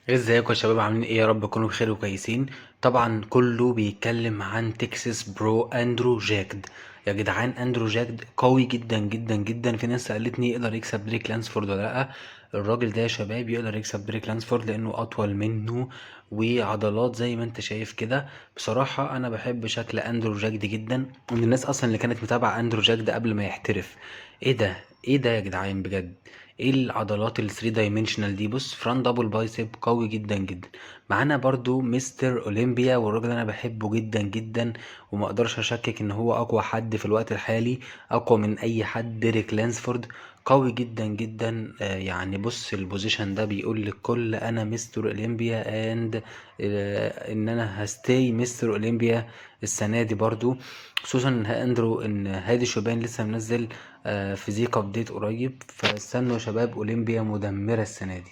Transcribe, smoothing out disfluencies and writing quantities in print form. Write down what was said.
ازيكم يا شباب، عاملين ايه؟ يا رب تكونوا بخير وكويسين. طبعا كله بيتكلم عن تكساس برو اندرو جاكد. يا جدعان، اندرو جاكد قوي جدا جدا جدا. في ناس سألتني يقدر يكسب دريك لانسفورد ولا لا. الراجل ده يا شباب يقدر يكسب دريك لانسفورد لانه اطول منه وعضلات زي ما انت شايف كده. بصراحة انا بحب شكل اندرو جاكد جدا، ومن الناس اصلا اللي كانت متابعة اندرو جاكد قبل ما يحترف. ايه ده؟ ايه ده يا جدعان بجد؟ ايه العضلات ال 3 دايمنشنال دي؟ بص، فرونت دبل بايسب قوي جدا جدا. معانا برضو مستر اولمبيا، والراجل انا بحبه جدا جدا، وما اقدرش اشكك ان هو اقوى حد في الوقت الحالي، اقوى من اي حد. ديريك لانسفورد قوي جدا جدا. يعني بص، البوزيشن ده بيقول للكل انا مستر اولمبيا اند ان انا هستي مستر اولمبيا السنه دي برضو. خصوصا ان هادي شوبان لسه منزل فيزيك ابديت قريب، فاستنوا يا شباب، اولمبيا مدمرة السنة دي.